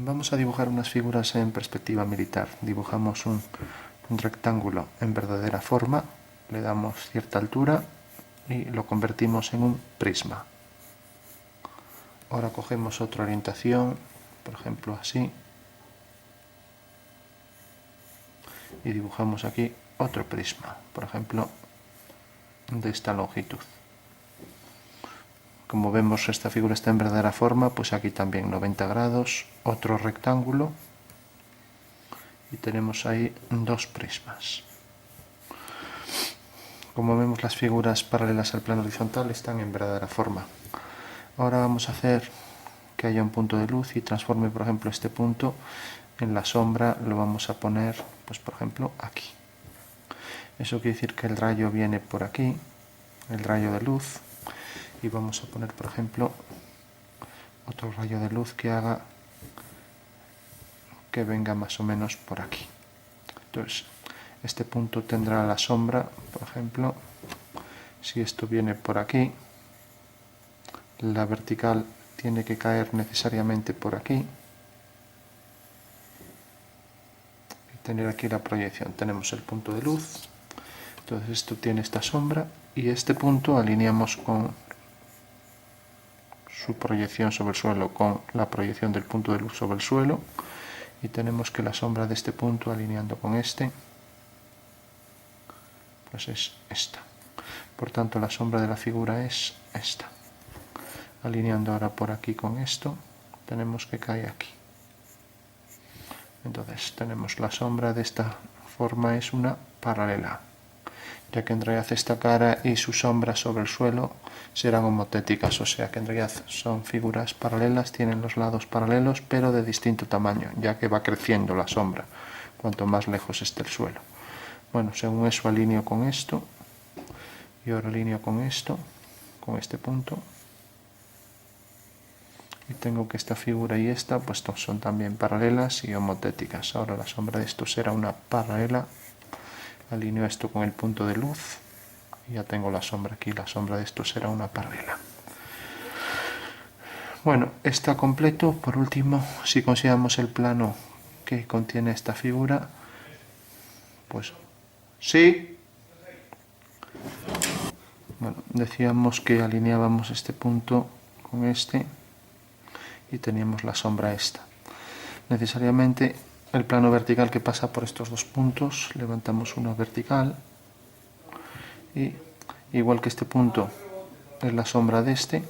Vamos a dibujar unas figuras en perspectiva militar. Dibujamos un rectángulo en verdadera forma, le damos cierta altura y lo convertimos en un prisma. Ahora cogemos otra orientación, por ejemplo así, y dibujamos aquí otro prisma, por ejemplo de esta longitud. Como vemos, esta figura está en verdadera forma, pues aquí también 90 grados, otro rectángulo, y tenemos ahí dos prismas. Como vemos, las figuras paralelas al plano horizontal están en verdadera forma. Ahora vamos a hacer que haya un punto de luz y transforme, por ejemplo, este punto en la sombra. Lo vamos a poner, pues por ejemplo, aquí. Eso quiere decir que el rayo viene por aquí, el rayo de luz, y vamos a poner, por ejemplo, otro rayo de luz que haga que venga más o menos por aquí. Entonces, este punto tendrá la sombra, por ejemplo, si esto viene por aquí, la vertical tiene que caer necesariamente por aquí y tener aquí la proyección. Tenemos el punto de luz, entonces esto tiene esta sombra y este punto alineamos con su proyección sobre el suelo con la proyección del punto de luz sobre el suelo, y tenemos que la sombra de este punto alineando con este pues es esta. Por tanto, la sombra de la figura es esta. Alineando ahora por aquí con esto, tenemos que caer aquí. Entonces tenemos la sombra de esta forma, es una paralela, ya que en realidad esta cara y su sombra sobre el suelo serán homotéticas, o sea que en realidad son figuras paralelas, tienen los lados paralelos, pero de distinto tamaño, ya que va creciendo la sombra cuanto más lejos esté el suelo. Bueno, según eso alineo con esto, y ahora alineo con esto, con este punto, y tengo que esta figura y esta pues son también paralelas y homotéticas. Ahora la sombra de esto será una paralela, alineo esto con el punto de luz y ya tengo la sombra aquí, la sombra de esto será una paralela. Bueno, está completo. Por último, si consideramos el plano que contiene esta figura, pues sí. Bueno, decíamos que alineábamos este punto con este y teníamos la sombra esta. Necesariamente el plano vertical que pasa por estos dos puntos, levantamos una vertical y igual que este punto es la sombra de este,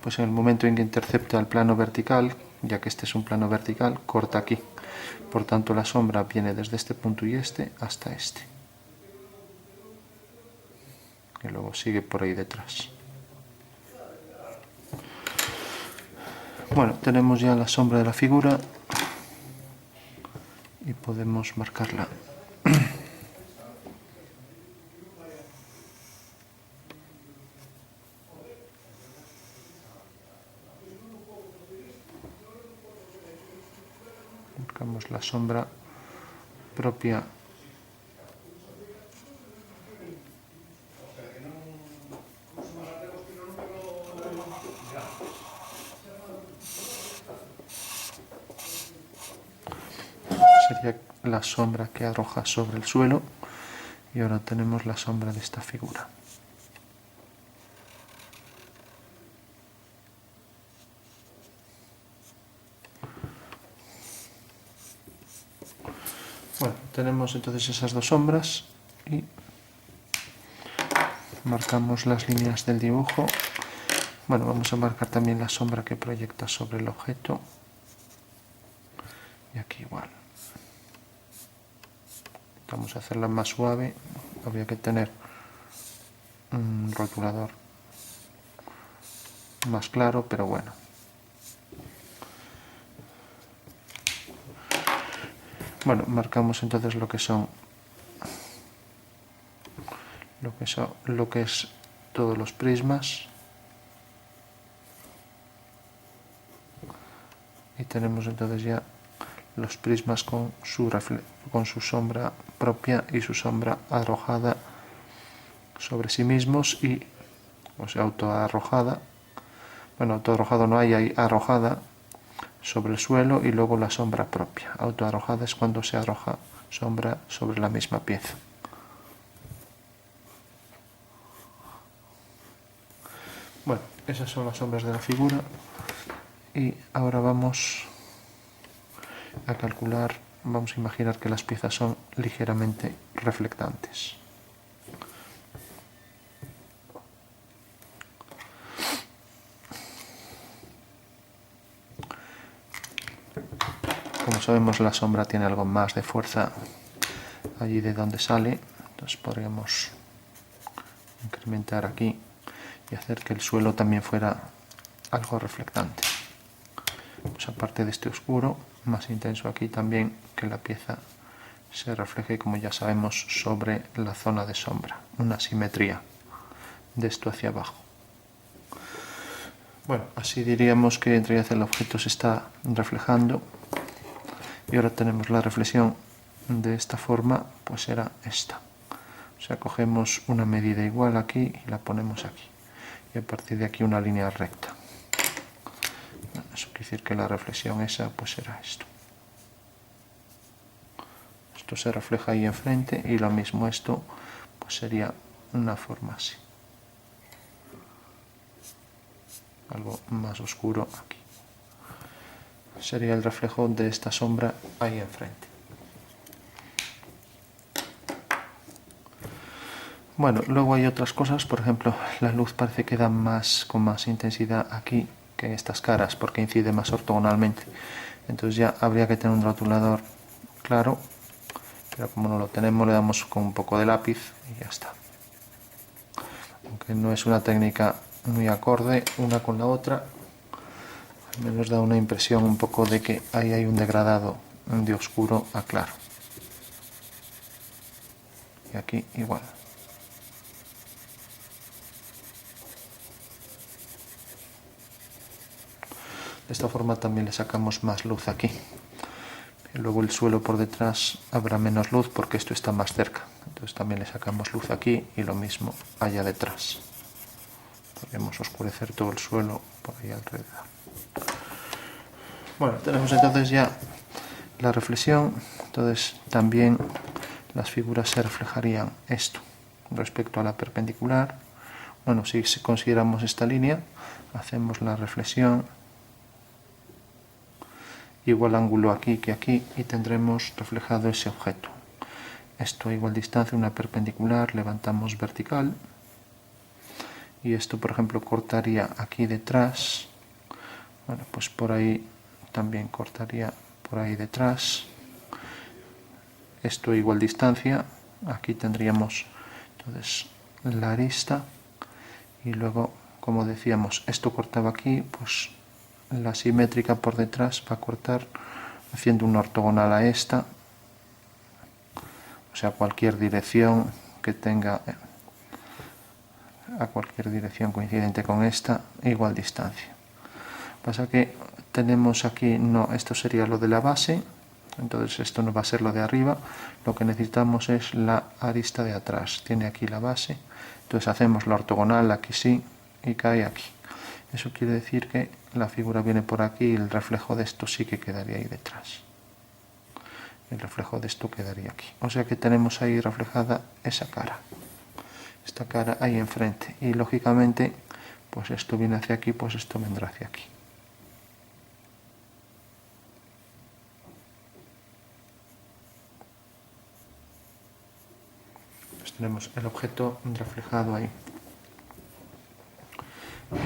pues en el momento en que intercepta el plano vertical, ya que este es un plano vertical, corta aquí. Por tanto, la sombra viene desde este punto y este hasta este. Y luego sigue por ahí detrás. Bueno, tenemos ya la sombra de la figura y podemos marcarla. Marcamos la sombra propia . Sería la sombra que arroja sobre el suelo, y ahora tenemos la sombra de esta figura. Bueno, tenemos entonces esas dos sombras y marcamos las líneas del dibujo. Bueno, vamos a marcar también la sombra que proyecta sobre el objeto, y aquí igual. Vamos a hacerla más suave, habría que tener un rotulador más claro, pero bueno. Bueno, marcamos entonces lo que es todos los prismas, y tenemos entonces ya los prismas con su sombra propia y su sombra arrojada sobre sí mismos, o sea, autoarrojada. Bueno, autoarrojado no hay arrojada sobre el suelo y luego la sombra propia. Autoarrojada es cuando se arroja sombra sobre la misma pieza. Bueno, esas son las sombras de la figura y ahora vamos a calcular, vamos a imaginar que las piezas son ligeramente reflectantes. Como sabemos, la sombra tiene algo más de fuerza allí de donde sale, entonces podríamos incrementar aquí y hacer que el suelo también fuera algo reflectante. Pues aparte de este oscuro, más intenso aquí también, que la pieza se refleje, como ya sabemos, sobre la zona de sombra, una simetría de esto hacia abajo. Bueno, así diríamos que en realidad el objeto se está reflejando y ahora tenemos la reflexión de esta forma, pues será esta. O sea, cogemos una medida igual aquí y la ponemos aquí y a partir de aquí una línea recta. Eso quiere decir que la reflexión esa pues será esto. Esto se refleja ahí enfrente y lo mismo esto pues sería una forma así. Algo más oscuro aquí. Sería el reflejo de esta sombra ahí enfrente. Bueno, luego hay otras cosas, por ejemplo, la luz parece que da con más intensidad aquí que en estas caras porque incide más ortogonalmente. Entonces ya habría que tener un rotulador claro, pero como no lo tenemos le damos con un poco de lápiz y ya está. Aunque no es una técnica muy acorde una con la otra, al menos da una impresión un poco de que ahí hay un degradado de oscuro a claro. Y aquí igual. De esta forma también le sacamos más luz aquí. Y luego el suelo por detrás habrá menos luz porque esto está más cerca. Entonces también le sacamos luz aquí y lo mismo allá detrás. Podemos oscurecer todo el suelo por ahí alrededor. Bueno, tenemos entonces ya la reflexión. Entonces también las figuras se reflejarían esto respecto a la perpendicular. Bueno, si consideramos esta línea, hacemos la reflexión igual ángulo aquí que aquí y tendremos reflejado ese objeto. Esto a igual distancia, una perpendicular, levantamos vertical y esto por ejemplo cortaría aquí detrás. Bueno, pues por ahí también cortaría por ahí detrás. Esto a igual distancia, aquí tendríamos entonces la arista y luego, como decíamos, esto cortaba aquí, pues la simétrica por detrás va a cortar haciendo una ortogonal a esta, o sea, cualquier dirección que tenga, a cualquier dirección coincidente con esta, igual distancia. Pasa que tenemos aquí, no, esto sería lo de la base, entonces esto no va a ser lo de arriba, lo que necesitamos es la arista de atrás, tiene aquí la base, entonces hacemos la ortogonal aquí sí y cae aquí. Eso quiere decir que la figura viene por aquí y el reflejo de esto sí que quedaría ahí detrás. El reflejo de esto quedaría aquí. O sea que tenemos ahí reflejada esa cara. Esta cara ahí enfrente. Y lógicamente, pues esto viene hacia aquí, pues esto vendrá hacia aquí. Pues tenemos el objeto reflejado ahí.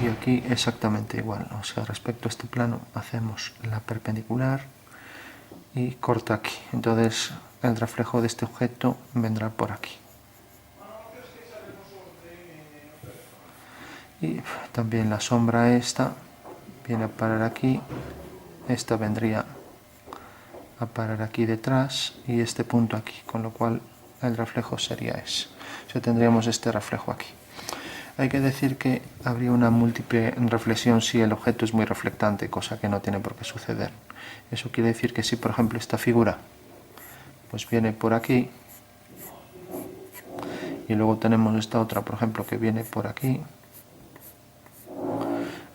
Y aquí exactamente igual, o sea, respecto a este plano hacemos la perpendicular y corta aquí. Entonces el reflejo de este objeto vendrá por aquí. Y también la sombra esta viene a parar aquí, esta vendría a parar aquí detrás y este punto aquí, con lo cual el reflejo sería ese. O sea, tendríamos este reflejo aquí. Hay que decir que habría una múltiple reflexión si el objeto es muy reflectante, cosa que no tiene por qué suceder. Eso quiere decir que si, por ejemplo, esta figura pues viene por aquí y luego tenemos esta otra, por ejemplo, que viene por aquí,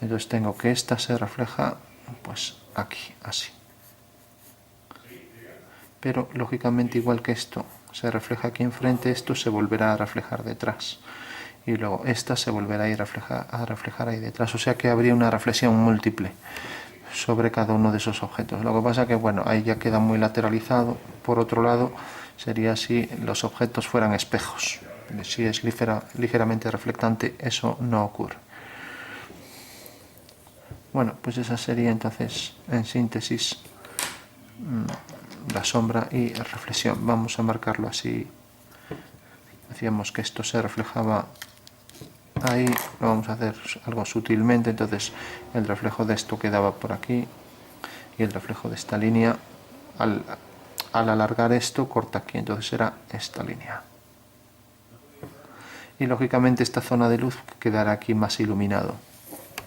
entonces tengo que esta se refleja pues aquí, así. Pero lógicamente, igual que esto se refleja aquí enfrente, esto se volverá a reflejar detrás. Y luego esta se volverá a reflejar ahí detrás. O sea que habría una reflexión múltiple sobre cada uno de esos objetos. Lo que pasa que, bueno, ahí ya queda muy lateralizado. Por otro lado, sería si los objetos fueran espejos. Si es ligeramente reflectante, eso no ocurre. Bueno, pues esa sería entonces, en síntesis, la sombra y reflexión. Vamos a marcarlo así. Decíamos que esto se reflejaba ahí, lo vamos a hacer algo sutilmente, entonces el reflejo de esto quedaba por aquí y el reflejo de esta línea al alargar esto corta aquí, entonces será esta línea. Y lógicamente esta zona de luz quedará aquí más iluminado,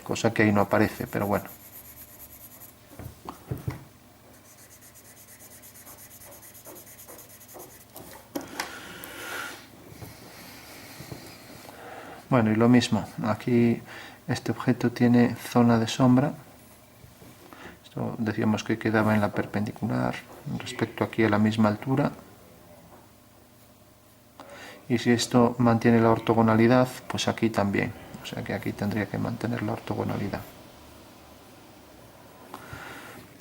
cosa que ahí no aparece, pero bueno. Bueno, y lo mismo, aquí este objeto tiene zona de sombra. Esto decíamos que quedaba en la perpendicular respecto aquí a la misma altura. Y si esto mantiene la ortogonalidad, pues aquí también. O sea que aquí tendría que mantener la ortogonalidad.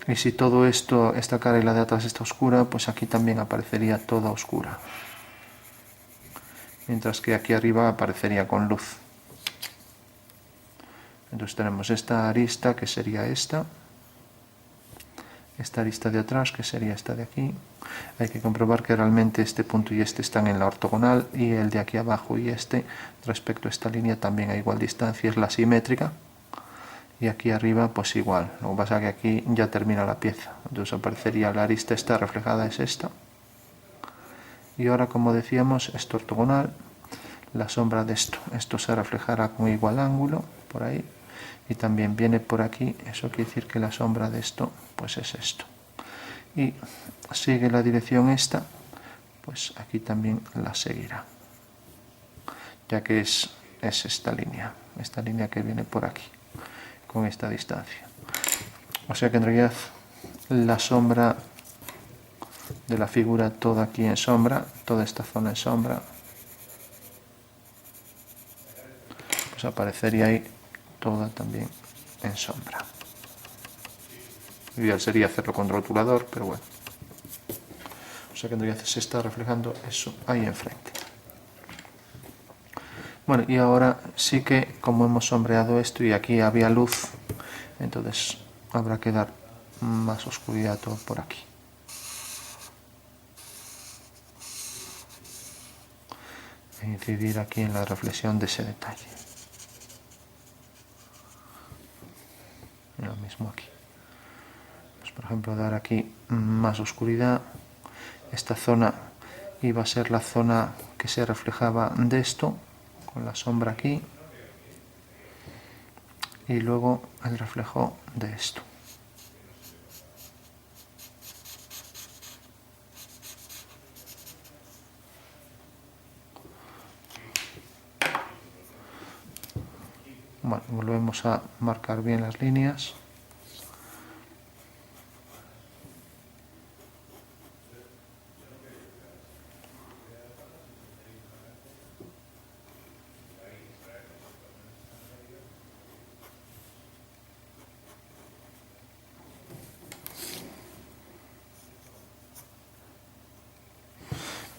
Y si todo esto, esta cara y la de atrás está oscura, pues aquí también aparecería toda oscura. Mientras que aquí arriba aparecería con luz. Entonces tenemos esta arista, que sería esta arista de atrás, que sería esta de aquí. Hay que comprobar que realmente este punto y este están en la ortogonal, y el de aquí abajo y este respecto a esta línea también a igual distancia, es la simétrica. Y aquí arriba pues igual, lo que pasa es que aquí ya termina la pieza, entonces aparecería la arista esta reflejada, es esta. Y ahora, como decíamos, esto ortogonal, la sombra de esto se reflejará con igual ángulo por ahí, y también viene por aquí, eso quiere decir que la sombra de esto pues es esto. Y sigue la dirección esta, pues aquí también la seguirá, ya que es esta línea que viene por aquí, con esta distancia. O sea que en realidad la sombra de la figura toda aquí en sombra, toda esta zona en sombra, pues aparecería ahí toda también en sombra. Lo ideal sería hacerlo con rotulador, pero bueno. O sea que en realidad se está reflejando eso ahí enfrente. Bueno, y ahora sí que, como hemos sombreado esto y aquí había luz, entonces habrá que dar más oscuridad todo por aquí. E incidir aquí en la reflexión de ese detalle. Y lo mismo aquí. Pues por ejemplo, dar aquí más oscuridad. Esta zona iba a ser la zona que se reflejaba de esto, con la sombra aquí, y luego el reflejo de esto. Bueno, volvemos a marcar bien las líneas.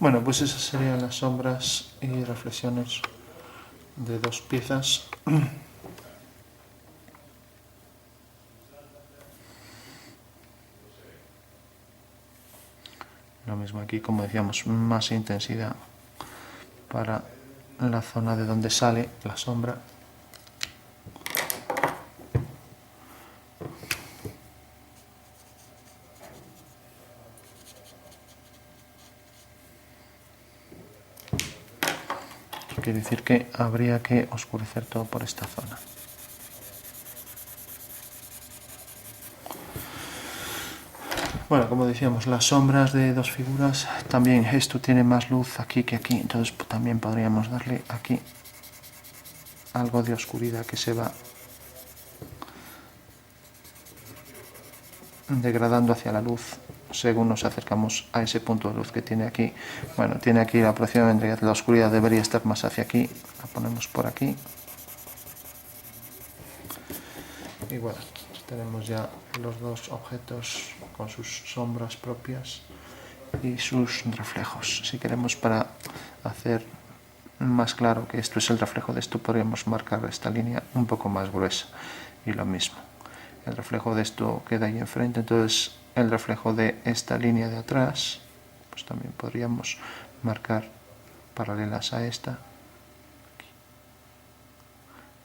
Bueno, pues esas serían las sombras y reflexiones de dos piezas. Lo mismo aquí, como decíamos, más intensidad para la zona de donde sale la sombra. Quiere decir que habría que oscurecer todo por esta zona. Bueno, como decíamos, las sombras de dos figuras, también esto tiene más luz aquí que aquí, entonces también podríamos darle aquí algo de oscuridad que se va degradando hacia la luz según nos acercamos a ese punto de luz que tiene aquí. Bueno, tiene aquí la aproximadamente la oscuridad debería estar más hacia aquí, la ponemos por aquí y bueno, tenemos ya los dos objetos con sus sombras propias y sus reflejos. Si queremos, para hacer más claro que esto es el reflejo de esto, podríamos marcar esta línea un poco más gruesa y lo mismo, el reflejo de esto queda ahí enfrente, entonces el reflejo de esta línea de atrás pues también podríamos marcar paralelas a esta.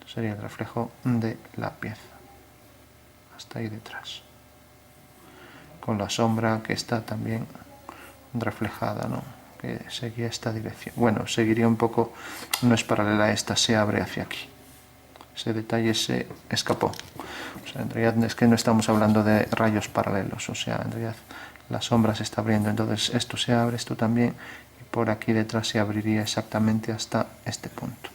Esto sería el reflejo de la pieza hasta ahí detrás, con la sombra que está también reflejada, ¿no? Que seguía esta dirección. Bueno, seguiría un poco, no es paralela a esta, se abre hacia aquí. Ese detalle se escapó. O sea, en realidad es que no estamos hablando de rayos paralelos, o sea, en realidad la sombra se está abriendo, entonces esto se abre, esto también, y por aquí detrás se abriría exactamente hasta este punto.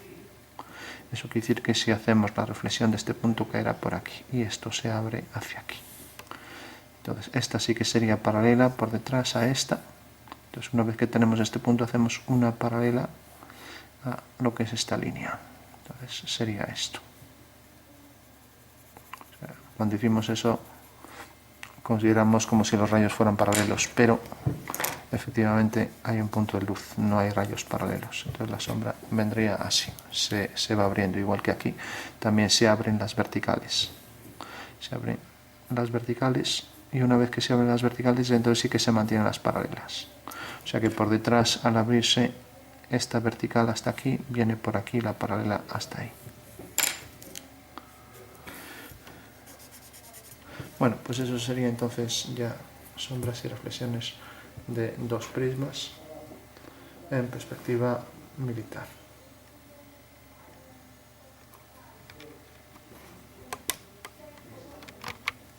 Eso quiere decir que si hacemos la reflexión de este punto caerá por aquí, y esto se abre hacia aquí. Entonces esta sí que sería paralela por detrás a esta. Entonces una vez que tenemos este punto hacemos una paralela a lo que es esta línea. Entonces sería esto. O sea, cuando hicimos eso consideramos como si los rayos fueran paralelos, pero efectivamente hay un punto de luz, no hay rayos paralelos. Entonces la sombra vendría así, se va abriendo, igual que aquí. También se abren las verticales. Se abren las verticales y una vez que se abren las verticales, entonces sí que se mantienen las paralelas. O sea que por detrás, al abrirse esta vertical hasta aquí, viene por aquí la paralela hasta ahí. Bueno, pues eso sería entonces ya sombras y reflexiones de dos prismas en perspectiva militar.